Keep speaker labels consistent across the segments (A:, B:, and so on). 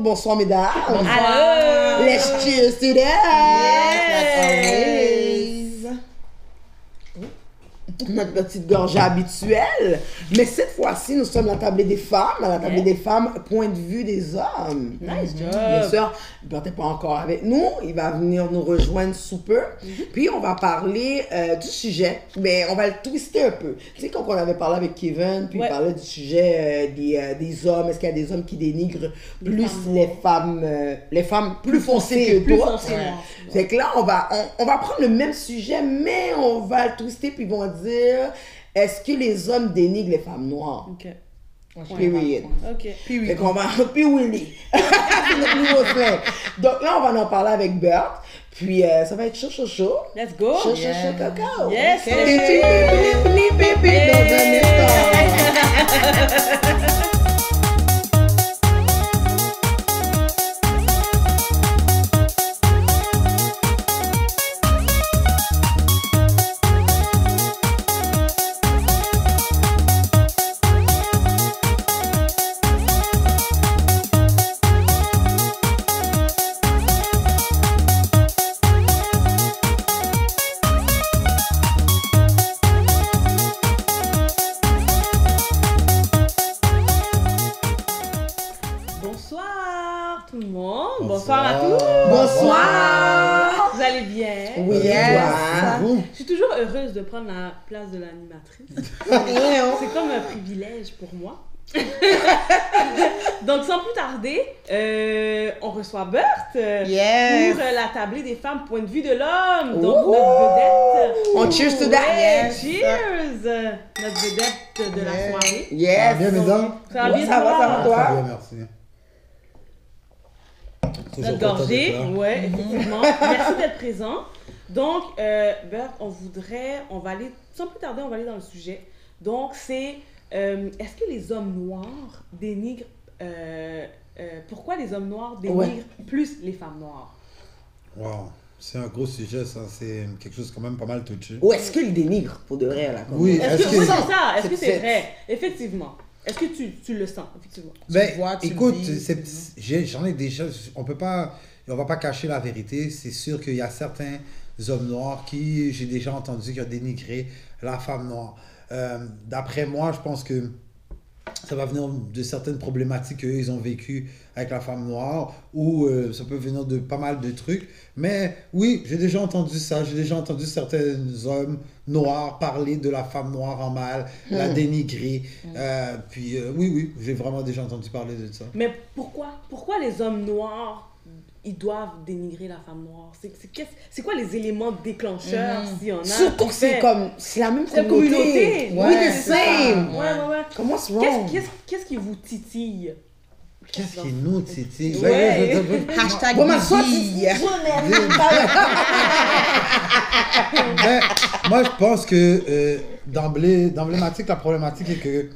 A: bonsoir mesdames.
B: Bonsoir.
A: Let's cheers to that.
B: Yes.
A: Notre petite gorgée habituelle. Mais cette fois-ci, nous sommes à la table des femmes. À la table des femmes, point de vue des hommes.
B: Nice job.
A: Bien sûr, Bert n'est pas encore avec nous. Il va venir nous rejoindre sous peu. Puis, on va parler du sujet. Mais on va le twister un peu. Tu sais, quand on avait parlé avec Kevin, puis il parlait du sujet des hommes. Est-ce qu'il y a des hommes qui dénigrent plus les femmes plus foncées que d'autres? Fait que là, on va prendre le même sujet, mais on va le twister, puis ils vont dire, est-ce que les hommes dénigrent les femmes noires?
B: OK.
A: Period.
B: OK.
A: Fait qu'on va... Puis Willy. C'est notre nouveau slang. Donc là, on va en parler avec Bert. Puis ça va être chaud, chaud, chaud.
B: Let's go.
A: Chaud, chaud, chaud, cacao.
B: Yes. Bonsoir tout le monde. Bonsoir à tous.
A: Bonsoir.
B: Vous allez bien?
A: Oui, yes.
B: Je suis toujours heureuse de prendre la place de l'animatrice. C'est comme un privilège pour moi. Donc, sans plus tarder, on reçoit Bert pour la tablée des femmes, point de vue de l'homme. Donc, notre vedette.
A: On cheers to that.
B: Yes. Cheers. Notre vedette de la soirée.
A: Yes.
C: Bien, mesdames.
B: Ça va bien,
A: ça va, toi?
C: Très bien, merci.
B: Notre gorgée, ouais, effectivement. Merci d'être présent. Donc, Bert, on va aller, sans plus tarder, on va aller dans le sujet. Donc, c'est, est-ce que les hommes noirs dénigrent, pourquoi les hommes noirs dénigrent plus les femmes noires?
C: Wow, c'est un gros sujet, ça. C'est quelque chose quand même pas mal touché.
A: Ou est-ce qu'ils dénigrent pour de vrai, là?
C: Oui,
B: Est-ce que
C: que...
B: c'est ça? Est-ce que c'est vrai? Effectivement. Est-ce que tu le sens, effectivement?
C: Ben,
D: tu
C: écoute,
D: vis,
C: j'en ai déjà, on va pas cacher la vérité. C'est sûr qu'il y a certains hommes noirs qui, j'ai déjà entendu, qui ont dénigré la femme noire. D'après moi, je pense que ça va venir de certaines problématiques qu'eux, ils ont vécues avec la femme noire, ou ça peut venir de pas mal de trucs. Mais oui, j'ai déjà entendu ça. J'ai déjà entendu certains hommes noirs parler de la femme noire en mal, la dénigrer. Oui, j'ai vraiment déjà entendu parler de ça.
B: Mais pourquoi les hommes noirs, ils doivent dénigrer la femme noire? C'est quoi les éléments déclencheurs, s'il y en a?
A: Surtout que c'est la même communauté.
B: Ouais,
A: Oui, the same.
B: Ouais.
A: Comment c'est wrong?
B: Qu'est-ce qui vous titille?
C: Qu'est-ce qui nous titille?
D: Hashtag
A: Bon, ma soeur,
D: Bibi.
C: Ben, moi, je pense que d'emblématique, la problématique est que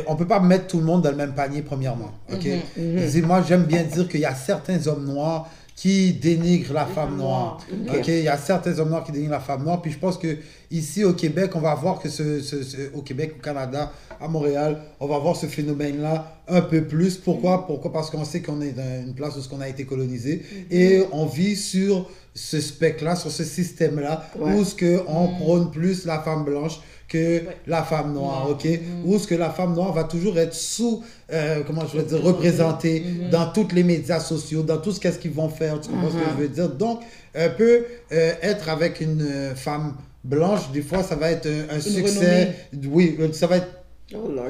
C: on peut pas mettre tout le monde dans le même panier, premièrement. Moi, j'aime bien dire qu'il y a certains hommes noirs qui dénigrent la femme noire. Il y a certains hommes noirs qui dénigrent la femme noire. Puis je pense que ici au Québec, on va voir que au Québec, au Canada, à Montréal, on va voir ce phénomène-là un peu plus. Pourquoi? Parce qu'on sait qu'on est dans une place où on a été colonisé et on vit sur ce spectre-là, sur ce système-là, où ce que on prône plus la femme blanche que la femme noire, Où ce que la femme noire va toujours être représentée dans tous les médias sociaux, dans tout ce qu'est-ce qu'ils vont faire, tu comprends ce que je veux dire? Donc, peut être avec une femme blanche, des fois, ça va être un succès, oui, ça va être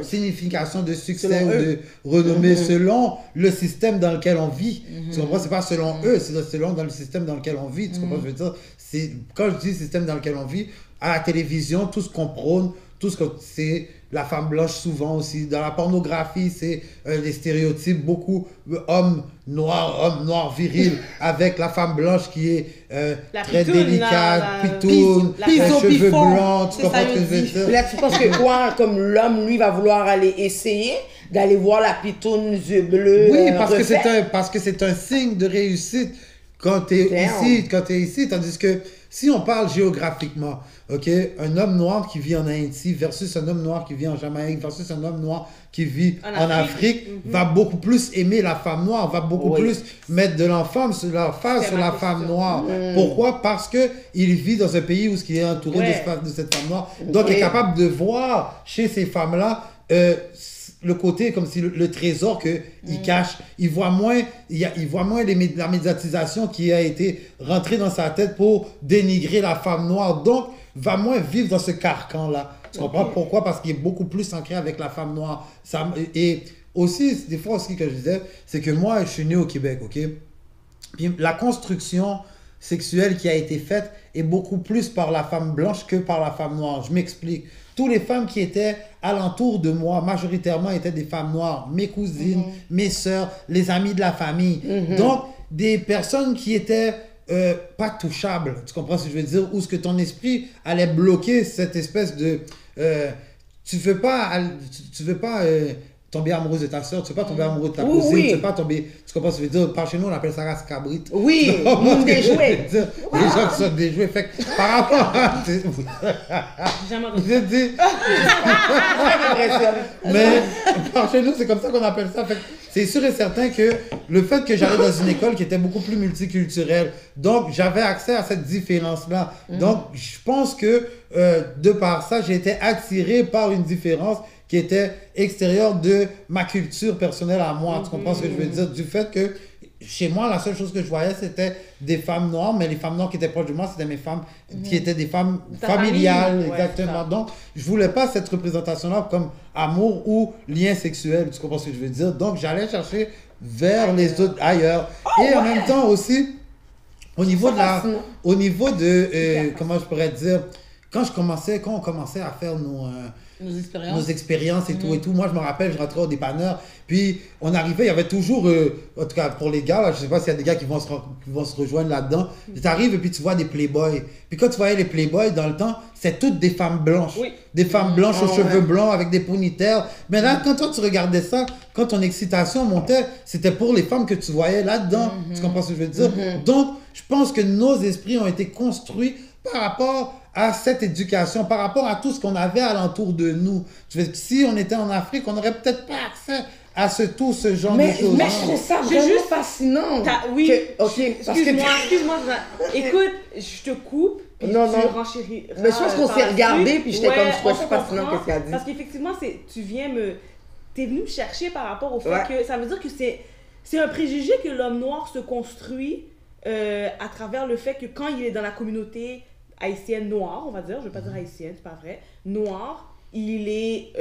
C: signification de succès ou de renommée selon le système dans lequel on vit. Tu comprends? C'est pas selon eux, c'est selon dans le système dans lequel on vit. Tu comprends ce que je veux dire? Quand je dis système dans lequel on vit, à la télévision, tout ce qu'on prône, c'est la femme blanche souvent aussi. Dans la pornographie, c'est les stéréotypes, beaucoup homme noir viril, avec la femme blanche qui est très délicate, pitoune, cheveux blancs, tu comprends ce que je veux dire?
A: Là, tu penses que quoi, comme l'homme, lui, va vouloir aller essayer d'aller voir la pitoune, yeux bleus.
C: Oui, parce que c'est un signe de réussite. quand tu es ici, tandis que si on parle géographiquement, ok, un homme noir qui vit en Haïti versus un homme noir qui vit en Jamaïque versus un homme noir qui vit en Afrique va beaucoup plus aimer la femme noire, va beaucoup plus mettre de l'emphase sur la femme noire. Pourquoi? Parce que il vit dans un pays où il est entouré de cette femme noire. Donc, il est capable de voir chez ces femmes-là le côté comme si le trésor qu'il cache. Il voit moins la médiatisation qui a été rentrée dans sa tête pour dénigrer la femme noire. Donc, va moins vivre dans ce carcan-là. Tu comprends pourquoi? Parce qu'il est beaucoup plus ancré avec la femme noire. Et aussi, des fois aussi que je disais, c'est que moi, je suis né au Québec, ok? Puis la construction sexuelle qui a été faite est beaucoup plus par la femme blanche que par la femme noire. Je m'explique. Toutes les femmes qui étaient alentour de moi, majoritairement, étaient des femmes noires. Mes cousines, mes sœurs, les amis de la famille. Donc, des personnes qui étaient pas touchables. Tu comprends ce que je veux dire? Ou ce que ton esprit allait bloquer cette espèce de... tu veux pas tomber amoureuse de ta soeur, tu veux pas tomber amoureux de ta cousine, tu veux pas tomber... Tu comprends ce que je veux dire? Par chez nous, on appelle ça race cabrite.
A: Oui, monde des jouets.
C: Les gens qui sont des jouets. Fait que par rapport à...
B: J'ai jamais entendu.
C: Je dis... Mais par chez nous, c'est comme ça qu'on appelle ça. Fait que c'est sûr et certain que le fait que j'allais dans une école qui était beaucoup plus multiculturelle, donc j'avais accès à cette différence-là. Donc, je pense que de par ça, j'ai été attiré par une différence qui était extérieure de ma culture personnelle à moi. Tu comprends ce que je veux dire? Du fait que chez moi, la seule chose que je voyais, c'était des femmes noires, mais les femmes noires qui étaient proches de moi, c'était mes femmes qui étaient des femmes familiales.
B: Famille,
C: exactement. Donc, je voulais pas cette représentation-là comme amour ou lien sexuel. Tu comprends ce que je veux dire? Donc, j'allais chercher vers les autres ailleurs. Et en même temps aussi, au niveau de comment je pourrais dire, quand on commençait à faire nos expériences et tout et tout. Moi, je me rappelle, je rentrais au dépanneur, puis on arrivait, il y avait toujours, en tout cas pour les gars, là, je sais pas s'il y a des gars qui vont se rejoindre là-dedans. Tu arrives et puis tu vois des playboys. Puis quand tu voyais les playboys, dans le temps, c'est toutes des femmes blanches. Oui. Des femmes blanches aux cheveux blancs avec des ponytails. Mais là, quand toi, tu regardais ça, quand ton excitation montait, c'était pour les femmes que tu voyais là-dedans. Tu comprends ce que je veux dire? Donc, je pense que nos esprits ont été construits par rapport à cette éducation, par rapport à tout ce qu'on avait alentour de nous. Si on était en Afrique, on n'aurait peut-être pas accès à ce genre de choses.
A: Mais je trouve ça vraiment fascinant.
B: Oui, excuse-moi. Écoute, je te coupe, puis tu renchériras.
A: Mais je pense qu'on s'est regardé, puis j'étais comme, je trouve ça fascinant qu'est-ce qu'elle a dit.
B: Parce qu'effectivement, t'es venu me chercher par rapport au fait que ça veut dire que c'est un préjugé que l'homme noir se construit à travers le fait que quand il est dans la communauté haïtienne noire, on va dire, je ne vais pas dire haïtienne, c'est pas vrai, noire, il est,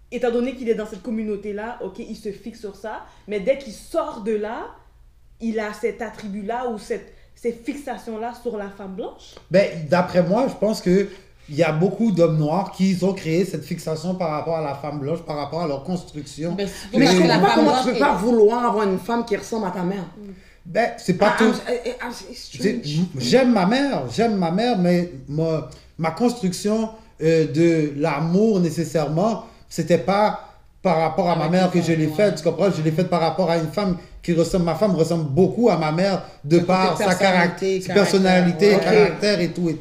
B: étant donné qu'il est dans cette communauté-là, ok, il se fixe sur ça, mais dès qu'il sort de là, il a cet attribut-là ou ces fixations-là sur la femme blanche?
C: Ben, d'après moi, je pense que il y a beaucoup d'hommes noirs qui ont créé cette fixation par rapport à la femme blanche, par rapport à leur construction.
A: Mais je comprends pas comment tu peux pas vouloir avoir une femme qui ressemble à ta mère.
C: Ben, c'est pas tout. J'aime ma mère, mais ma construction de l'amour nécessairement, c'était pas par rapport à ma mère que je l'ai faite, tu comprends? Je l'ai faite par rapport à une femme ma femme ressemble beaucoup à ma mère de par sa personnalité, caractère et tout.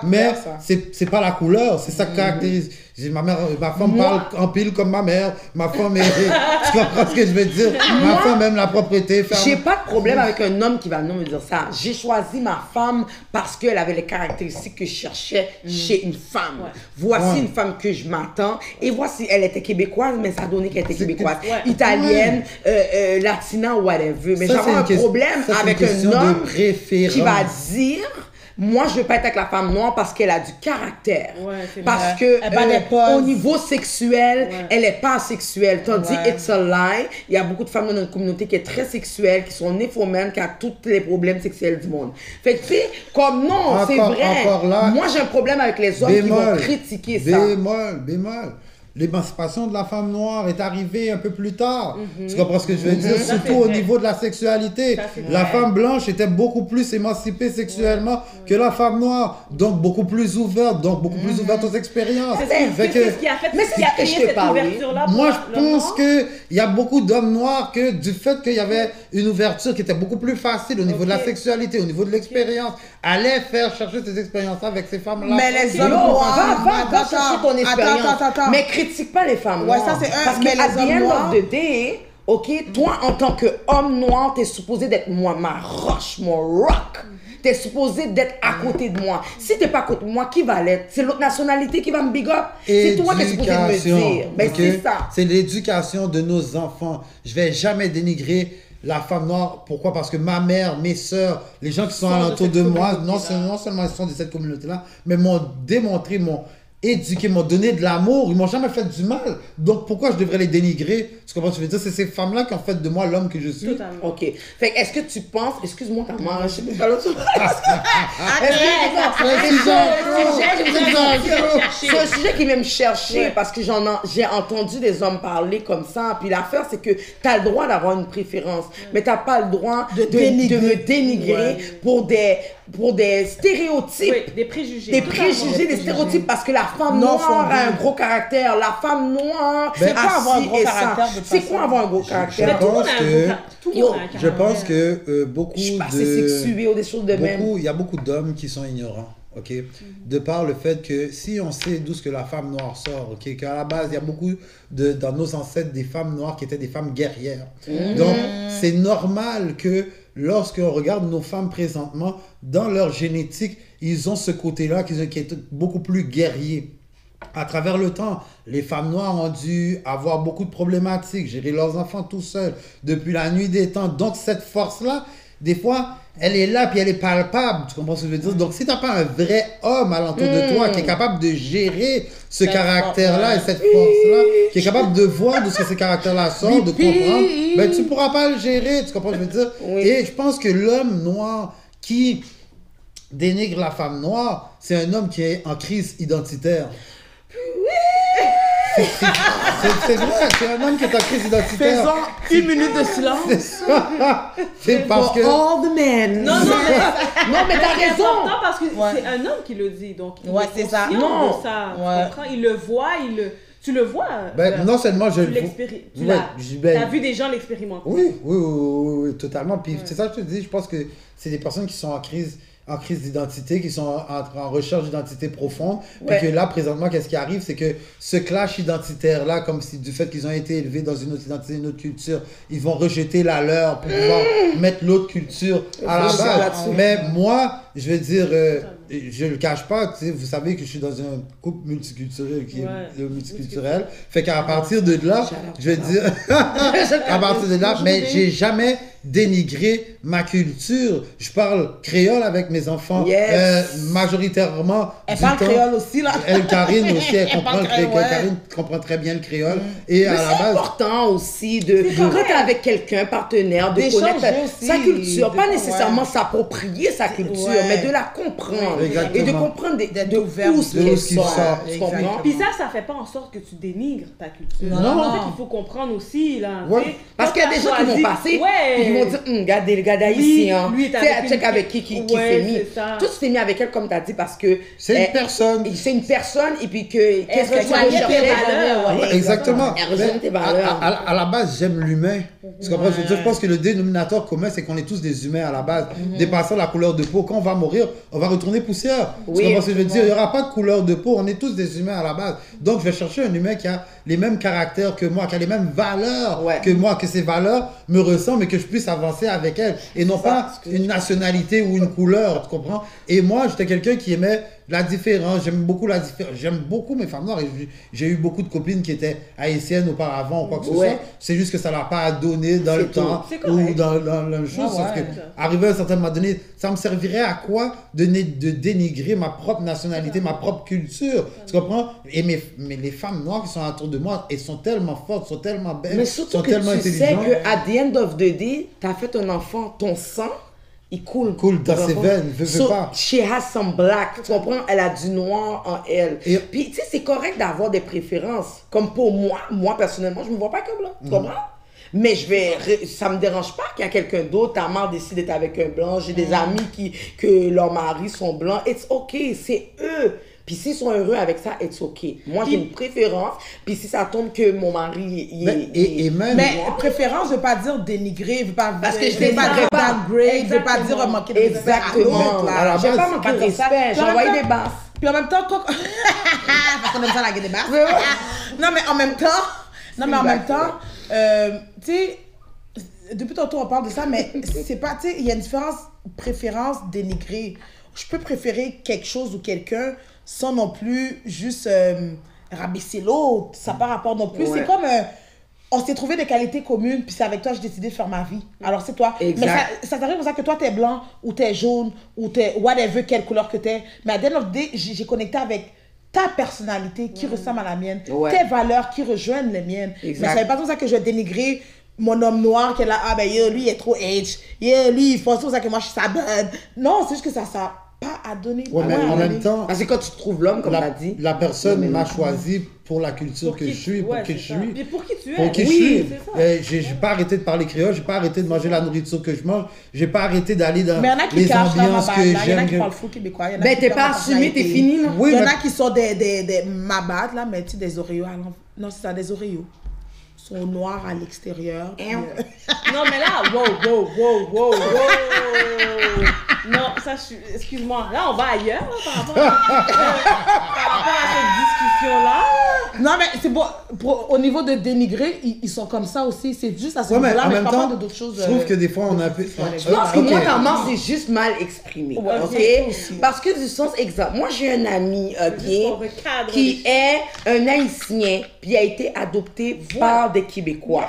C: Mais c'est pas la couleur, c'est ça qui caractérise. Ma femme parle en pile comme ma mère. Ma femme tu comprends ce que je veux dire? Ma femme aime la propreté.
A: J'ai pas de problème avec un homme qui va venir me dire ça. J'ai choisi ma femme parce qu'elle avait les caractéristiques que je cherchais chez une femme. Voici une femme que je m'attends. Et voici, elle était québécoise, mais ça a donné qu'elle était québécoise. Italienne, latina, whatever. Mais j'avais un problème avec un homme qui va dire... Moi, je veux pas être avec la femme noire parce qu'elle a du caractère. Parce que au niveau sexuel, elle est pas sexuelle. Tandis it's a lie. Il y a beaucoup de femmes dans notre communauté qui est très sexuelle, qui sont nymphomènes, qui ont tous les problèmes sexuels du monde. Fait que tu sais, comme non, c'est vrai. Moi, j'ai un problème avec les hommes qui vont critiquer ça.
C: Bémol. l'émancipation de la femme noire est arrivée un peu plus tard. Tu comprends ce que je veux dire? Surtout au niveau de la sexualité. La femme blanche était beaucoup plus émancipée sexuellement que la femme noire. Donc, beaucoup plus ouverte. Donc, beaucoup plus ouverte aux expériences.
B: C'est ce qui a fait,
A: mais
B: ce qui a créé cette ouverture-là.
C: Moi, je pense qu'il y a beaucoup d'hommes noirs que du fait qu'il y avait une ouverture qui était beaucoup plus facile au niveau de la sexualité, au niveau de l'expérience, allaient faire chercher ces expériences avec ces femmes-là.
A: Mais les hommes noirs, va chercher ton expérience. Mais critique pas les femmes noires.
D: Ça, c'est
A: parce que à the end of the day, ok, toi en tant qu'homme noir, t'es supposé d'être ma roche, mon rock. T'es supposé d'être à côté de moi. Si t'es pas à côté de moi, qui va l'être? C'est l'autre nationalité qui va me big up? C'est toi qui es supposé me dire. Ben, c'est ça.
C: C'est l'éducation de nos enfants. Je vais jamais dénigrer la femme noire. Pourquoi? Parce que ma mère, mes soeurs, les gens qui sont alentour de moi, non seulement ils sont de cette communauté-là, mais m'ont démontré, m'ont éduqué, m'ont donné de l'amour, ils m'ont jamais fait du mal. Donc pourquoi je devrais les dénigrer? Tu comprends ce que je veux dire? C'est ces femmes-là qui ont fait de moi l'homme que je suis.
B: Totalement.
A: Ok. Fait que est-ce que tu penses, excuse-moi, t'as mangé plus à l'autre. C'est un sujet qui vient me chercher parce que j'ai entendu des hommes parler comme ça. Puis l'affaire, c'est que t'as le droit d'avoir une préférence, mais t'as pas le droit de me dénigrer pour des stéréotypes.
B: Oui, des préjugés.
A: Des préjugés, des stéréotypes, parce que la femme noire a un gros caractère. La femme noire, c'est quoi avoir un gros caractère? C'est quoi avoir un gros caractère?
C: Je pense que beaucoup
A: je suis pas assez sexuée ou des choses de même.
C: Il y a beaucoup d'hommes qui sont ignorants. Ok, de par le fait que si on sait d'où ce que la femme noire sort, ok, qu'à la base il y a beaucoup dans nos ancêtres des femmes noires qui étaient des femmes guerrières. Donc c'est normal que lorsqu'on regarde nos femmes présentement, dans leur génétique, ils ont ce côté-là qui est beaucoup plus guerrier. À travers le temps, les femmes noires ont dû avoir beaucoup de problématiques, gérer leurs enfants tout seuls depuis la nuit des temps. Donc cette force-là, des fois, elle est là puis elle est palpable. Tu comprends ce que je veux dire? Donc si tu n'as pas un vrai homme alentour de toi qui est capable de gérer ce caractère-là et cette force-là, qui est capable de voir d'où ces caractères-là sortent, de comprendre, ben tu ne pourras pas le gérer. Tu comprends ce que je veux dire? Et je pense que l'homme noir qui dénigre la femme noire, c'est un homme qui est en crise identitaire. C'est vrai, c'est un homme qui est en crise identitaire.
A: Faisons une minute de silence.
C: C'est ça. C'est parce que...
A: all the men.
B: Non, mais t'as raison. C'est important parce que c'est un homme qui le dit, donc il est conscient de ça. Tu comprends? Il le voit, tu le vois.
C: Non seulement je
B: le vois. Tu as vu des gens l'expérimenter.
C: Oui, totalement. Puis c'est ça que je te dis, je pense que c'est des personnes qui sont en crise d'identité, qui sont en recherche d'identité profonde. Puis que là, présentement, qu'est-ce qui arrive? C'est que ce clash identitaire-là, comme si du fait qu'ils ont été élevés dans une autre identité, une autre culture, ils vont rejeter la leur pour pouvoir mettre l'autre culture à la base. Mais moi, je veux dire, je le cache pas, tu sais, vous savez que je suis dans un couple multiculturel qui est multiculturel. Fait qu'à partir de là, je vais dire, à partir de là, mais j'ai jamais dénigré ma culture. Je parle créole avec mes enfants, majoritairement.
D: Elle parle créole aussi, là.
C: Karine aussi, elle comprend le créole. Karine comprend très bien le créole. Et à la base,
A: c'est important aussi quand t'es avec quelqu'un, partenaire, de connaître sa culture. Pas nécessairement s'approprier sa culture, mais de la comprendre.
C: Exactement.
A: Et de comprendre de où ce sort. Tu comprends?
B: Puis ça fait pas en sorte que tu dénigres ta culture.
C: Non.
B: En fait, il faut comprendre aussi, là.
A: Parce qu'il y a des gens qui vont passer, ils vont dire, regardez, le gars d'haïtien.
B: Lui,
A: tu sais, check avec qui s'est mis. Toi, tu t'es mis avec elle, comme tu as dit, parce que
C: c'est une personne.
A: C'est une personne, et puis qu'est-ce qu'elle recherche tes valeurs.
C: Exactement.
A: Elle rejoint tes valeurs.
C: À la base, j'aime l'humain. Tu comprends? Je pense que le dénominateur commun, c'est qu'on est tous des humains à la base. Dépassant la couleur de peau, quand on va mourir, on va retourner poussière. Tu comprends ce que je veux dire? Il n'y aura pas de couleur de peau. On est tous des humains à la base. Donc, je vais chercher un humain qui a les mêmes caractères que moi, qui a les mêmes valeurs que moi, que ces valeurs me ressemblent et que je puisse avancer avec elles. Et non pas une nationalité ou une couleur, tu comprends? Et moi, j'étais quelqu'un qui aimait la différence. J'aime beaucoup la différence. J'aime beaucoup mes femmes noires. J'ai eu beaucoup de copines qui étaient haïtiennes auparavant ou quoi que ce soit. C'est juste que ça ne l'a pas donné dans le temps ou dans la chose. Sauf que, arrivé à un certain moment donné, ça me servirait à quoi de dénigrer ma propre nationalité, ma propre culture? Tu comprends? Et mais les femmes noires qui sont autour de moi, elles sont tellement fortes, sont tellement belles,
A: mais surtout
C: sont tellement intelligentes.
A: Mais surtout que tu sais qu'à the end of the day, tu as fait un enfant, ton sang, il coule.
C: Coule dans ses veines, veut pas.
A: She has some black, tu comprends? Elle a du noir en elle. Puis, tu sais, c'est correct d'avoir des préférences. Comme pour moi personnellement, je me vois pas comme blanc, tu comprends? Mais ça me dérange pas qu'il y a quelqu'un d'autre, ta mère décide d'être avec un blanc, j'ai des amis que leurs maris sont blancs, it's ok, c'est eux. Puis s'ils sont heureux avec ça, it's ok. Moi, j'ai une préférence. Puis si ça tombe que mon mari
E: même... Mais préférence ne veut pas dire dénigrer, veut pas
A: parce que je
E: veux pas dire downgrade, veut pas dire manquer de respect.
A: Exactement. Alors, j'ai pas manqué de respect, j'ai envoyé des basses.
E: Puis en même temps, parce qu'on aime ça la gueule des basses. Non, mais en même temps, tu sais, depuis tantôt on parle de ça, mais c'est pas, tu sais, il y a une différence, préférence, dénigrer. Je peux préférer quelque chose ou quelqu'un sans non plus juste rabaisser l'autre. Ça n'a pas rapport non plus. Ouais. C'est comme, on s'est trouvé des qualités communes, puis c'est avec toi que j'ai décidé de faire ma vie. Alors c'est toi. Exact. Mais ça t'arrive comme ça que toi t'es blanc, ou t'es jaune, ou t'es whatever, quelle couleur que t'es. Mais à the end of the day, j'ai connecté avec ta personnalité qui ressemble à la mienne, tes valeurs qui rejoignent les miennes. Exact. Mais ça n'est pas comme ça que je vais dénigrer mon homme noir qui est là, ah ben lui il est trop H, lui il faut ça que moi je suis sa bonne. Non, c'est juste que ça pas à donner.
C: Ouais, mais en même temps,
A: parce que quand tu trouves l'homme, comme tu as dit,
C: la personne m'a choisi pour la culture que je suis, pour qui je suis.
B: Mais pour qui tu es.
C: Pour qui je suis. J'ai pas arrêté de parler créole, j'ai pas arrêté de manger la nourriture que je mange, j'ai pas arrêté d'aller dans les ambiances que j'aime.
E: Il y en a qui parlent fou québécois.
A: Ben t'es pas assumé, t'es fini.
E: Il y en a qui sont des mabates là, mais tu sais, des Oreos. Non, c'est ça, des Oreos. Sont noirs à l'extérieur.
B: Non, mais là, wow. Non, ça, excuse-moi. Là, on va ailleurs là, par rapport à cette discussion-là.
E: Non, mais c'est bon. Au niveau de dénigrer, ils sont comme ça aussi. C'est juste à ce niveau-là, mais je parle pas d'autres choses.
C: Je trouve que des fois, on a un peu...
A: Je pense que moi, comment c'est juste mal exprimé. Parce que du sens exemple. Moi, j'ai un ami qui est un Haïtien, puis a été adopté par des Québécois.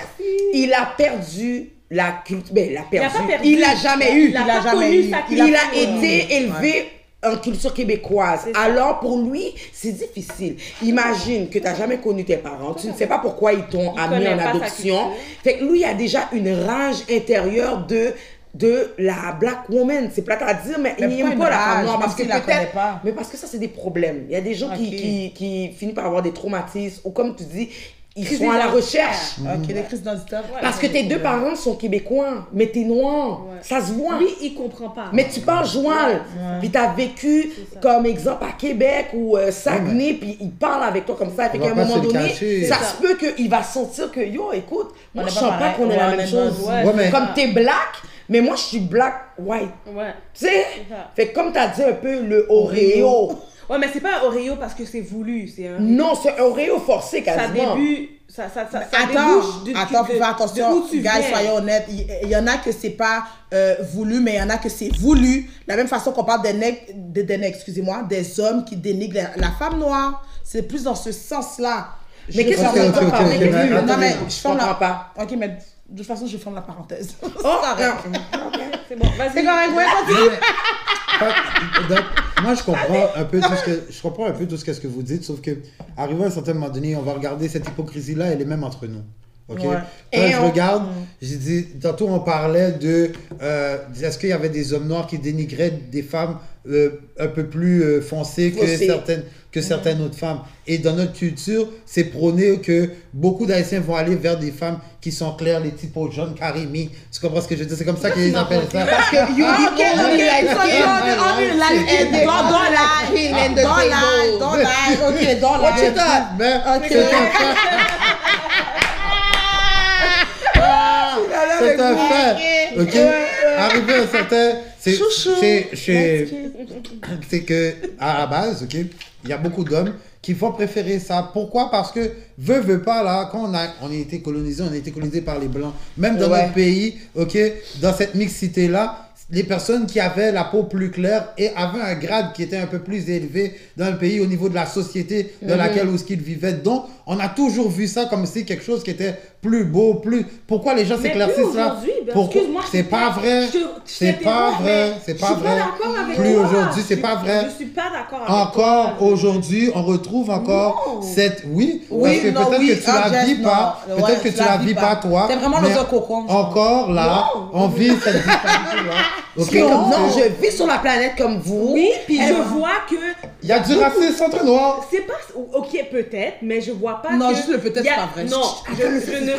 A: Il a perdu la culture. Ben, il l'a jamais eu.
B: Il a jamais eu.
A: Il a été élevé en culture québécoise. Alors, pour lui, c'est difficile. Imagine que tu n'as jamais connu tes parents. Tu ne sais pas pourquoi ils t'ont amené en adoption. Fait que lui, il a déjà une rage intérieure de la black woman. C'est plate à dire, mais il n'aime pas la femme noire. Parce que peut-être... Mais parce que ça, c'est des problèmes. Il y a des gens qui finissent par avoir des traumatismes. Ou comme tu dis... Ils sont à la recherche.
E: Des crises d'identité.
A: Parce que tes deux parents sont québécois, mais t'es noir. Ça se voit.
B: Lui, il comprend pas.
A: Mais tu parles joual. Puis t'as vécu, comme exemple, à Québec ou Saguenay, puis il parle avec toi comme ça. Fait qu'à un moment donné, ça se peut qu'il va sentir que, yo, écoute, moi, je sens pas qu'on est la même chose. Comme t'es black, mais moi, je suis black white. Tu sais? Fait que comme t'as dit un peu le Oreo.
B: Ouais, mais c'est pas un Oreo parce que c'est voulu, c'est un...
A: Non, c'est un Oreo forcé quasiment.
B: Ça
E: attends, faut faire attention, guys, soyez honnêtes. Il y en a que c'est pas voulu, mais il y en a que c'est voulu. De la même façon qu'on parle des hommes qui dénigrent la femme noire. C'est plus dans ce sens-là.
A: Mais qu'est-ce que tu veux
E: Non, mais je
A: comprends pas.
E: Ok, mais de toute façon, je ferme la parenthèse.
B: Oh, c'est bon, vas-y.
E: C'est correct, ouais, continue.
C: Donc, moi, je comprends un peu tout ce que vous dites, sauf que arrivé à un certain moment donné, on va regarder cette hypocrisie-là, elle est même entre nous. Ok. Quand je regarde, j'ai dit, tantôt on parlait de, est-ce qu'il y avait des hommes noirs qui dénigraient des femmes un peu plus foncées que certaines autres femmes. Et dans notre culture, c'est prôné que beaucoup d'Haïtiens vont aller vers des femmes qui sont claires, les typos jaunes, Karimi. Tu comprends ce que je veux dire? C'est comme ça qu'ils appellent ça.
A: Parce que you can only like don't lie. Ok, don't lie. What you thought?
C: C'est un fait. Ok? Arrivé à un certain... C'est que, à la base, ok, il y a beaucoup d'hommes qui vont préférer ça. Pourquoi? Parce que, veut pas, là, quand on a été colonisé par les Blancs. Même dans notre pays, ok, dans cette mixité-là, les personnes qui avaient la peau plus claire et avaient un grade qui était un peu plus élevé dans le pays au niveau de la société dans laquelle où ils vivaient. Donc, on a toujours vu ça comme si quelque chose qui était plus beau, plus... Pourquoi les gens s'éclaircissent là? C'est pas vrai. C'est pas vrai. C'est pas vrai. Plus aujourd'hui, c'est pas vrai.
B: Je suis pas d'accord avec
C: encore aujourd'hui, on retrouve encore cette... Oui, parce que peut-être que tu la vis pas. Peut-être que tu la vis pas, toi.
E: C'est vraiment le cocon.
C: Encore là, on vit cette distance-là. Ok.
A: Non, je vis sur la planète comme vous.
B: Oui, puis je vois que...
C: Il y a du racisme entre noirs.
B: C'est pas... Ok, peut-être, mais je vois pas
E: Non,
B: que...
E: juste le peut-être,
B: il y a-
E: c'est pas vrai.
B: Non, je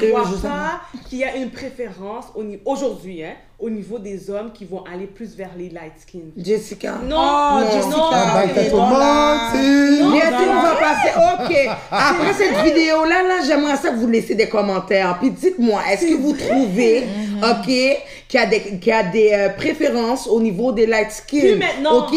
B: ne vois
A: justement.
B: pas qu'il y a une préférence aujourd'hui, hein, au niveau des hommes qui vont aller plus vers les light skin.
A: Jessica.
B: Non,
E: Oh,
B: non,
E: Jessica.
B: non,
C: Ah,
E: ok,
C: t'as tout
E: bon, là.
C: menti.
A: Bientôt, on va passer. OK. Après cette vidéo-là, j'aimerais ça que vous laissez des commentaires. Puis dites-moi, est-ce que vous trouvez, OK, qu'il y a des préférences au niveau des light skin?
B: Plus maintenant.
A: OK?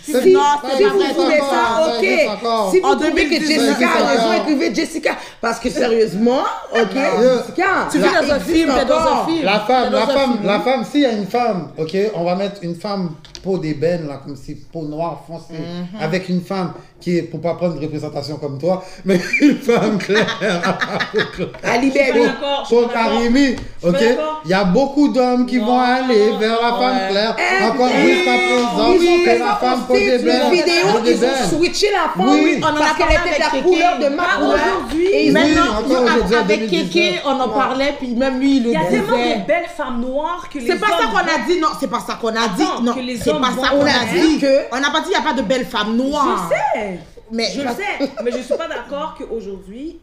A: Si,
C: Non,
A: si
C: c'est pas
A: vous
C: vrai,
A: trouvez
C: c'est
A: ça,
C: encore, c'est encore.
A: OK. Si vous
E: En
A: trouvez que
E: 2019,
A: Jessica a
C: c'est
A: raison,
C: encore.
A: écrivez Jessica. Parce que sérieusement, OK, Jessica.
E: Tu vis dans un film, t'es dans un film.
C: La femme, s'il y a une femme, ok, on va mettre une femme peau d'ébène, là, comme si peau noire foncée, avec une femme qui est, pour pas prendre une représentation comme toi, mais une femme claire.
A: Ali
B: Je suis
A: Baby.
B: pas d'accord, je suis
C: Pour
B: pas d'accord.
C: Karimi,
B: suis pas
C: ok,
B: d'accord.
C: il y a beaucoup d'hommes qui vont aller vers la femme claire, encore jusqu'à présent,
A: Ils ont
C: c'est
A: fait
C: la
A: ça
C: femme peau
A: aussi,
C: d'ébène.
A: une vidéo,
C: peau
A: ils
C: d'ébène.
A: ont switché la femme
C: Oui.
E: On en a
A: parce qu'elle
E: parlé
A: était de la
E: avec
A: couleur
E: Kéké.
A: de ma
B: Pas
A: couleur.
B: aujourd'hui.
A: Et ils
E: Maintenant,
C: encore
E: nous,
C: aujourd'hui, en
E: avec
C: 2019.
E: Kéké, on en parlait, puis même lui, il le
B: Il y a tellement
E: disait.
B: de belles femmes noires que les
E: C'est pas ça
B: hommes
E: qu'on a dit, non, c'est pas ça qu'on a dit,
B: Attends,
E: non,
B: que les
E: c'est
B: hommes
E: pas ça
B: vont-
E: qu'on
A: on
E: a
A: a
E: dit.
A: dit que-
E: On n'a pas dit il n'y a pas de belles femmes noires.
B: Je sais,
E: Mais
B: je le sais, mais je suis pas d'accord qu'aujourd'hui,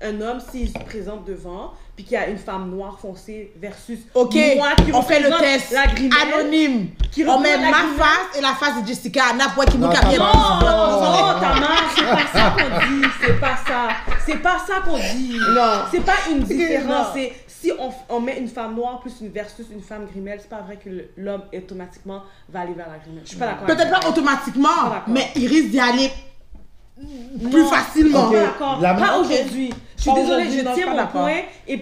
B: un homme, s'il se présente devant, puis qu'il y a une femme noire foncée versus
E: Ok,
B: moi qui
E: on fait le
B: représente
E: test
B: la grimelle,
E: anonyme.
B: qui
E: On met
B: représente la
E: ma
B: grimelle.
E: face et la face de Jessica Anna qui
C: Non,
E: nous
C: t'as
E: carrière.
C: pas-
B: Non, Tamar, c'est pas ça qu'on dit, c'est pas ça. C'est pas ça qu'on dit.
A: Non.
B: C'est pas une différence.
E: Non.
B: C'est si on met une femme noire plus une versus une femme grimelle, c'est pas vrai que l'homme automatiquement va aller vers la grimelle. Je suis pas d'accord.
E: Peut-être
B: avec
E: pas
B: ça.
E: automatiquement,
B: d'accord.
E: mais il risque d'y aller plus
B: Non,
E: facilement.
B: Je suis pas d'accord.
C: La
B: Pas
C: main-
B: aujourd'hui. Je suis
E: Pas
B: désolée,
E: aujourd'hui,
B: je
E: non,
B: tiens
E: pas
B: mon
E: d'accord.
B: point. Et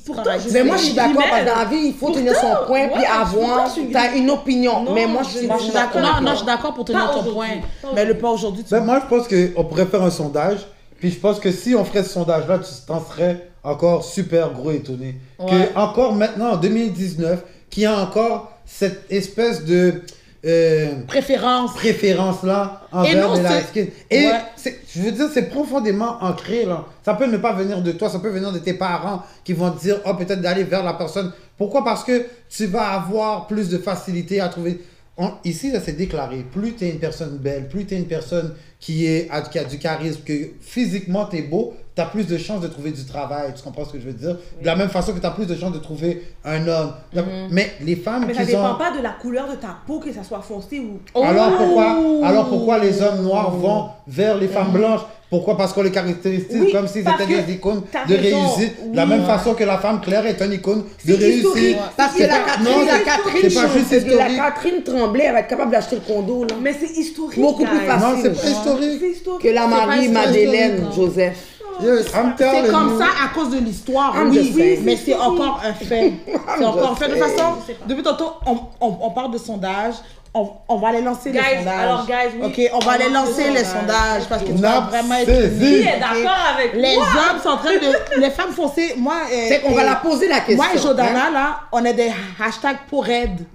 B: pourtant,
E: correct.
B: je
A: Mais
B: sais
A: moi,
B: que
A: je suis
B: les
A: d'accord parce que
B: grimelles-
A: dans la vie, il faut tenir
B: Pourtant,
A: son point, puis
B: ouais,
A: avoir.
B: pourtant, je suis une
A: T'as une opinion.
B: Non,
A: mais moi,
B: je
A: je suis
B: ne
E: Je suis d'accord. Non, je suis d'accord pour tenir
B: Pas
E: ton
B: aujourd'hui.
E: point.
B: Pas
E: Mais le pas aujourd'hui, tu
C: Ben, moi, je pense qu'on pourrait faire un sondage. Puis je pense que si on ferait ce sondage-là, tu t'en serais encore super gros étonné.
E: Ouais.
C: Que encore maintenant, en 2019, qu'il y a encore cette espèce de
E: préférence.
C: préférence-là
E: Et
C: envers
E: non,
C: les
E: c'est-
C: light skin. Et
E: Ouais.
C: je veux dire, c'est profondément ancré, là. Ça peut ne pas venir de toi, ça peut venir de tes parents qui vont te dire, oh, peut-être d'aller vers la personne. Pourquoi? Parce que tu vas avoir plus de facilité à trouver... Ici, là, c'est déclaré. Plus tu es une personne belle, plus tu es une personne qui a du charisme, que physiquement tu es beau, tu as plus de chances de trouver du travail. Tu comprends ce que je veux dire? De la même façon que tu as plus de chances de trouver un homme. Mais les femmes
B: Mais
C: qui
B: ça dépend
C: ont...
B: pas de la couleur de ta peau, que ça soit foncé ou.
C: Alors pourquoi les hommes noirs vont vers les femmes blanches? Pourquoi? Parce qu'on les caractérise
B: Oui,
C: comme s'ils
B: parce
C: étaient
B: que
C: des icônes
B: t'as
C: de
B: raison,
C: réussite. De la
B: oui.
C: même façon que la femme claire est une icône de
A: C'est historique.
C: réussite.
A: Parce que
C: C'est
A: la
C: pas-
A: Catherine,
C: non,
A: la
C: c'est-
A: Catherine,
C: c'est pas juste
A: la
C: historique.
A: Catherine Tremblay, elle va être capable d'acheter le condo, là.
B: Mais c'est historique.
A: Beaucoup plus
B: guys.
A: facile.
C: Non, c'est pas historique.
B: C'est historique.
A: Que la Marie
E: pas
A: Madeleine
E: historique,
A: Joseph.
C: Yes, I'm
E: C'est
C: telling
E: comme
C: you.
E: ça à cause de l'histoire,
A: I'm
E: oui,
A: just saying.
E: mais c'est encore un fait. C'est encore un fait. De toute
A: just
E: façon,
B: saying.
E: depuis tantôt, on parle de sondage. On va aller lancer les
B: Guys,
E: sondages.
B: alors, guys, oui.
E: Ok, on va aller
B: On lance
E: lancer
B: les
E: les
B: sondages.
E: sondages parce que tu
C: N'a
E: vas vraiment être...
C: saisi.
B: Qui est d'accord avec
E: Les
B: moi?
E: hommes sont en train de... Les femmes foncées, moi...
A: C'est qu'on va la poser la question.
E: Moi et Jordana,
A: hein.
E: là, on est des hashtags pour aide.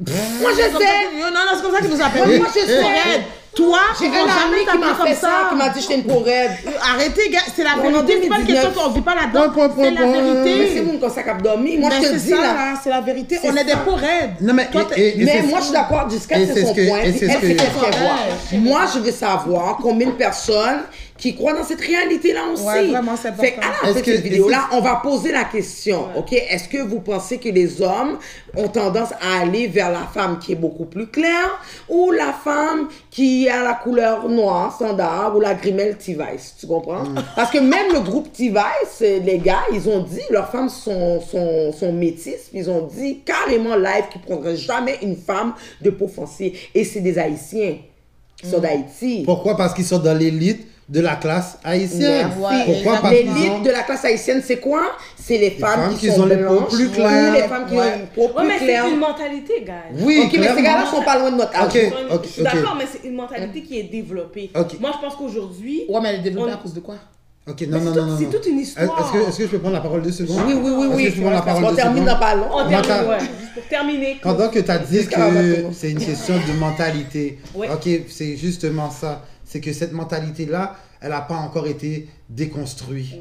A: Moi, je sais.
E: Non, non, c'est comme ça qu'ils nous appellent.
A: Moi, je sais.
E: Pour aide. Toi,
A: J'ai
E: on
A: un
E: va
A: ami
E: jamais
A: qui
E: t'appeler
A: m'a
E: comme
A: fait ça, qui m'a dit j'étais une pourraide.
E: Arrêtez, gars, c'est la
A: On est en
E: vérité. C'est pas une
A: 2019.
E: question qu'on vit pas là-dedans.
C: Point.
E: C'est la
A: Mais c'est
E: vérité.
A: vous comme ça qui a dormi. Moi,
E: Mais
A: je te
E: c'est
A: dis,
E: ça,
A: là.
E: là, c'est la vérité.
A: C'est
E: On est des
A: ça.
E: pour aides.
C: Non, mais...
E: Toi,
A: Mais moi, je suis d'accord, Jessica,
C: et
A: c'est
C: c'est
A: son
C: ce que-
A: point.
C: et
A: Puis
C: c'est
A: elle,
C: ce que-
A: c'est qu'est-ce qu'elle voit.
E: Ouais.
A: Moi, je veux savoir combien de personnes qui croient dans cette réalité-là aussi.
E: Ouais, vraiment, c'est
A: Fait
E: important.
A: qu'à la fin de
C: Est-ce que-
A: cette vidéo-là, on va poser la question,
B: Ouais.
A: OK? Est-ce que vous pensez que les hommes ont tendance à aller vers la femme qui est beaucoup plus claire ou la femme qui a la couleur noire, standard, ou la grimelle T-Vice? Tu comprends? Parce que même le groupe T-Vice, les gars, ils ont dit, leurs femmes sont métisses, puis ils ont dit carrément live qu'ils ne prendraient jamais une femme de peau foncée. Et c'est des Haïtiens qui sont d'Haïti.
C: Pourquoi? Parce qu'ils sont dans l'élite de la classe haïtienne.
A: Merci.
C: Pourquoi? Parce qu'ils
A: L'élite
C: ont...
A: de la classe haïtienne, c'est quoi? C'est les femmes qui
C: qui
A: sont
C: ont les peaux
A: blanches,
C: plus
A: ou
C: claires.
A: les femmes qui ont une peau
B: Ouais,
A: plus
B: mais
A: claire.
B: c'est une mentalité, guys.
C: Oui,
A: Ok, mais ces
C: clairement.
A: gars-là sont pas loin de notre âge.
C: Ok.
B: Je suis d'accord, mais c'est une mentalité qui est développée.
C: Ok.
B: Moi, je pense qu'aujourd'hui,
E: Ouais, mais elle est développée
B: On-
E: à cause de quoi?
C: Ok, non, non,
B: c'est
C: non, non.
B: c'est
C: non.
B: toute une histoire.
C: Est-ce que je peux prendre la parole 2 secondes?
A: Oui, oui, oui,
C: Est-ce
A: oui.
C: que je peux prendre la parole
A: On
C: 2
A: termine
C: secondes?
A: dans pas long.
B: On
C: Attends.
B: termine, ouais. Juste pour terminer.
C: Pendant que tu as dit
A: Jusqu'à la
C: que
A: vacances.
C: c'est une question de mentalité,
B: Ouais.
C: ok, c'est justement ça. C'est que cette mentalité-là, elle n'a pas encore été déconstruite.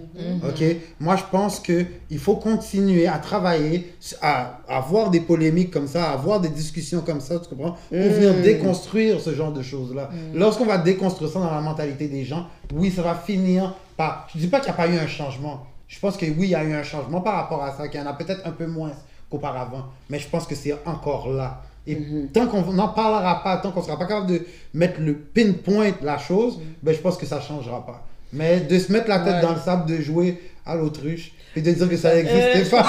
C: OK? Moi, je pense qu'il faut continuer à travailler, à avoir des polémiques comme ça, à avoir des discussions comme ça, tu comprends? Pour venir déconstruire ce genre de choses-là. Lorsqu'on va déconstruire ça dans la mentalité des gens, oui, ça va finir par... Je ne dis pas qu'il n'y a pas eu un changement. Je pense que oui, il y a eu un changement par rapport à ça, qu'il y en a peut-être un peu moins qu'auparavant. Mais je pense que c'est encore là. Et tant qu'on n'en parlera pas, tant qu'on ne sera pas capable de mettre le pinpoint de la chose, ben, je pense que ça ne changera pas. Mais de se mettre la tête dans le sable, de jouer à l'autruche et de dire que ça n'existait pas.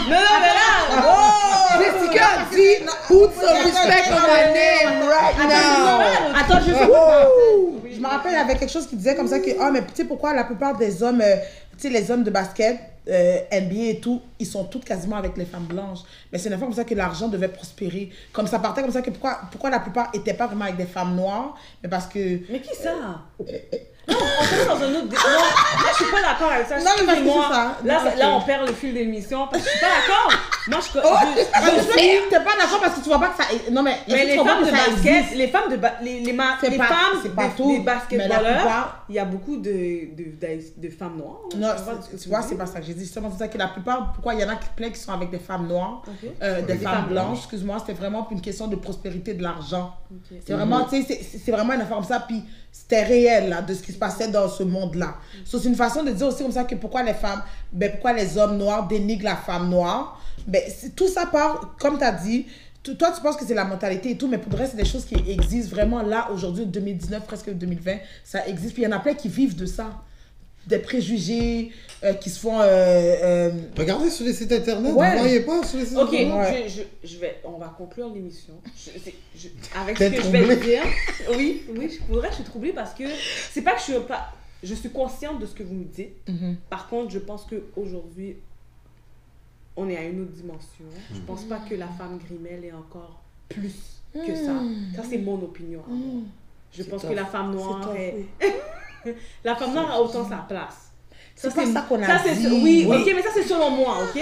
B: Non, mais là,
A: Jessica dit, put some respect on my name right now.
E: Attends, je me rappelle, il y avait quelque chose qui disait comme ça que, mais tu sais pourquoi la plupart des hommes, tu sais, les hommes de basket, NBA et tout, ils sont tous quasiment avec les femmes blanches. Mais c'est une fois comme ça que l'argent devait prospérer. Comme ça partait comme ça que pourquoi la plupart n'étaient pas vraiment avec des femmes noires, mais parce que...
B: Mais qui ça? Non, on tombe dans un autre... Non, là, je suis pas d'accord avec ça.
E: Non, mais parce que c'est ça.
B: Là, on perd le fil de l'émission parce que je suis pas d'accord. Moi,
E: T'es pas d'accord parce que tu vois pas que ça... Non, mais
B: les femmes de basket, les femmes de des basketballeurs, il y a beaucoup de femmes noires.
E: Non, tu vois, c'est pas ça que j'ai dit. C'est ça que la plupart, pourquoi il y en a plein qui sont avec des femmes noires, des femmes blanches, excuse-moi, c'était vraiment une question de prospérité de l'argent. C'est vraiment, tu sais, c'est vraiment une affaire comme ça, puis c'était réel, là, de ce qui se passait dans ce monde-là. C'est une façon de dire aussi comme ça que pourquoi les hommes noirs dénigrent la femme noire. Tout ça part, comme tu as dit, toi, tu penses que c'est la mentalité et tout, mais pour le reste, c'est des choses qui existent vraiment là, aujourd'hui, 2019, presque 2020, ça existe. Puis il y en a plein qui vivent de ça. Des préjugés qui se font...
C: Regardez sur les sites internet, vous ne voyez pas sur les sites internet.
B: On va conclure l'émission. Avec ce que je vais dire. Oui, je suis troublée parce que c'est pas que je suis consciente de ce que vous me dites. Par contre, je pense qu'aujourd'hui, on est à une autre dimension. Je pense pas que la femme Grimel est encore plus que ça. Ça, c'est mon opinion. Je pense que la femme noire est... La femme noire a autant sa place.
E: C'est pas ça qu'on a dit.
B: Oui, ok, mais ça c'est selon moi, ok?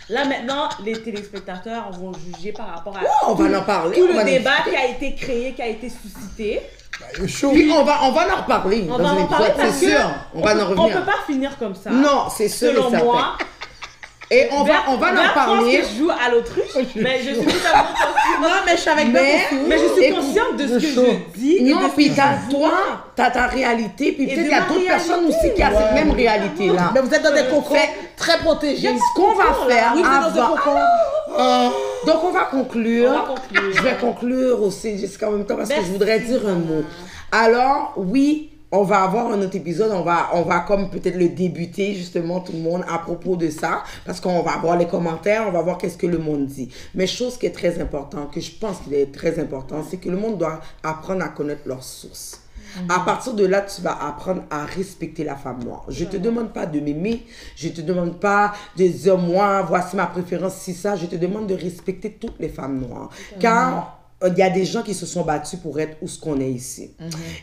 B: Là maintenant, les téléspectateurs vont juger par rapport à
A: on va en parler,
B: tout le débat qui a été créé, qui a été suscité.
A: Puis on va en reparler.
B: On va en parler parce que
A: on va en revenir.
B: On peut pas finir comme ça.
A: Non, c'est sûr.
B: Selon moi.
A: Et on va en parler.
B: Je joue à l'autruche, mais je suis totalement consciente.
E: Non, mais je suis avec
B: mais je suis consciente de ce que je dis.
A: Non, puis t'as ta réalité, puis peut-être qu'il y a d'autres personnes aussi qui ont cette même réalité-là.
E: Mais vous êtes dans des cocons très protégés.
A: Ce qu'on va faire donc on va conclure. Je vais conclure aussi, Jessica, en même temps, parce que je voudrais dire un mot. Alors, oui, on va avoir un autre épisode, on va comme peut-être le débuter justement tout le monde à propos de ça, parce qu'on va voir les commentaires, on va voir qu'est-ce que le monde dit. Mais chose qui est très importante, que je pense qu'il est très important, c'est que le monde doit apprendre à connaître leurs sources. À partir de là, tu vas apprendre à respecter la femme noire. Je te demande pas de m'aimer, je te demande pas de dire moi, voici ma préférence, si ça, je te demande de respecter toutes les femmes noires. Car il y a des gens qui se sont battus pour être où ce qu'on est ici.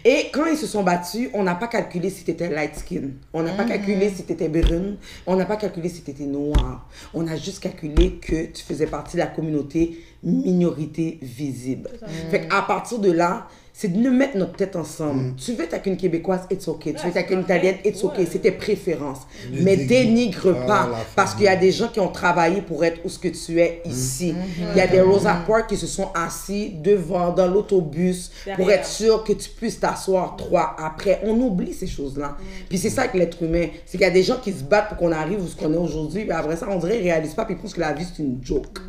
A: Et quand ils se sont battus, on n'a pas calculé si tu étais light skin. On n'a pas calculé si tu étais brune. On n'a pas calculé si tu étais noire. On a juste calculé que tu faisais partie de la communauté minorité visible. Fait qu'à partir de là, c'est de mettre notre tête ensemble. Tu veux être avec une Québécoise, it's ok. Tu veux être avec une Italienne, it's ok. C'est tes préférences. Mais dénigre pas. Parce qu'il y a des gens qui ont travaillé pour être où ce que tu es ici. Il y a des Rosa Parks qui se sont assis devant, dans l'autobus, pour être sûr que tu puisses t'asseoir 3 après. On oublie ces choses-là. Puis c'est ça avec l'être humain. C'est qu'il y a des gens qui se battent pour qu'on arrive où ce qu'on est aujourd'hui. Puis après ça, on dirait qu'ils ne réalisent pas. Puis ils pensent que la vie, c'est une joke.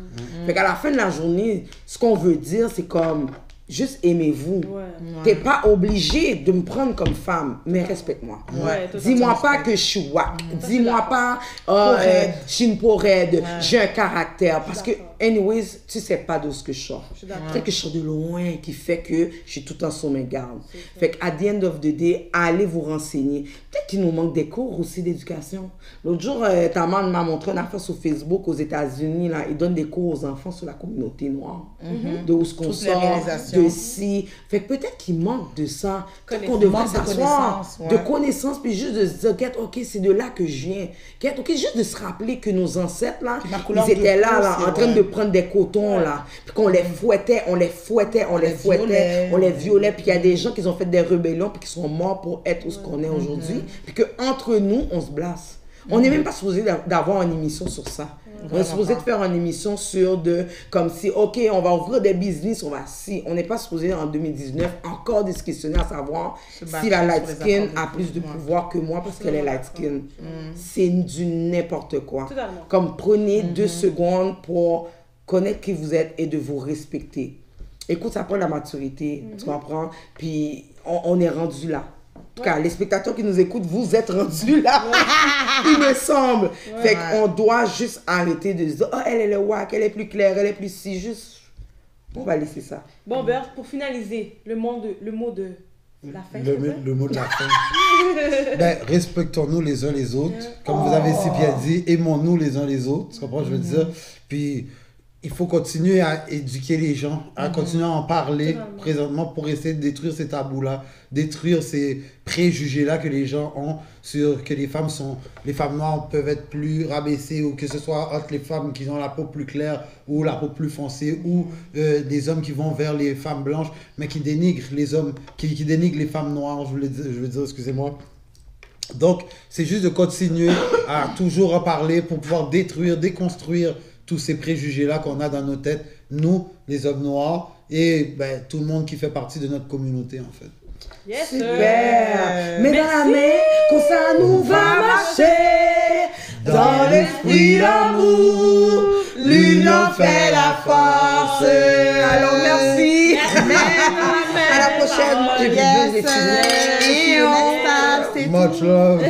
A: Fait qu'à la fin de la journée, ce qu'on veut dire, c'est comme... Juste aimez-vous. T'es pas obligé de me prendre comme femme, mais respecte-moi. Dis-moi pas que je suis wack. Dis-moi pas, je suis une peau raide, j'ai un caractère. Parce que, anyways, tu sais pas de ce que je sors. Peut-être que je sors de loin, qui fait que je suis tout le temps sur mes gardes. Fait qu'à the end of the day, allez vous renseigner. Peut-être qu'il nous manque des cours aussi d'éducation. L'autre jour, ta maman m'a montré une affaire sur Facebook aux États-Unis. Là, ils donnent des cours aux enfants sur la communauté noire. De où ce qu'on sort. Si. Fait que peut-être qu'il manque de ça. Peut-être qu'on devrait s'asseoir de connaissances, puis juste de se dire, ok, c'est de là que je viens. Ok, juste de se rappeler que nos ancêtres, là, ils étaient là, en train de prendre des cotons, là, puis qu'on les fouettait, on les violait, puis il y a des gens qui ont fait des rébellions, puis qui sont morts pour être où ce qu'on est aujourd'hui, puis qu'entre nous, on se blasse. On n'est même pas supposé d'avoir une émission sur ça. On est supposé de faire une émission sur comme si, OK, on va ouvrir des business, on n'est pas supposé en 2019 encore de se questionner à savoir si la light skin a plus de pouvoir que moi parce qu'elle est light skin. C'est du n'importe quoi.
B: Totalement.
A: Comme prenez 2 secondes pour connaître qui vous êtes et de vous respecter. Écoute, ça prend la maturité, tu comprends? Puis on est rendu là. En tout cas, les spectateurs qui nous écoutent, vous êtes rendus là, il me semble. Fait qu'on doit juste arrêter de se dire, oh, elle est wack, elle est plus claire, elle est plus si, juste, on va laisser ça.
B: Bon, Bert, pour finaliser, le mot de la fin.
C: Le mot de la fin. Ben, respectons-nous les uns les autres. Comme vous avez si bien dit, aimons-nous les uns les autres. Tu comprends ce que je veux dire? Puis, il faut continuer à éduquer les gens, à continuer à en parler présentement pour essayer de détruire ces tabous-là, détruire ces préjugés-là que les gens ont sur que les femmes noires peuvent être plus rabaissées ou que ce soit entre les femmes qui ont la peau plus claire ou la peau plus foncée ou des hommes qui vont vers les femmes blanches mais qui dénigrent les hommes, qui dénigrent les femmes noires, je veux dire, excusez-moi. Donc, c'est juste de continuer à toujours en parler pour pouvoir détruire, déconstruire tous ces préjugés-là qu'on a dans nos têtes, nous, les hommes noirs, et ben, tout le monde qui fait partie de notre communauté, en fait.
B: Yes,
A: super! Mais dans la main, comme ça nous va marcher, dans l'esprit d'amour, l'union fait la force. Alors, merci! À la prochaine!
E: Yes,
C: Much love!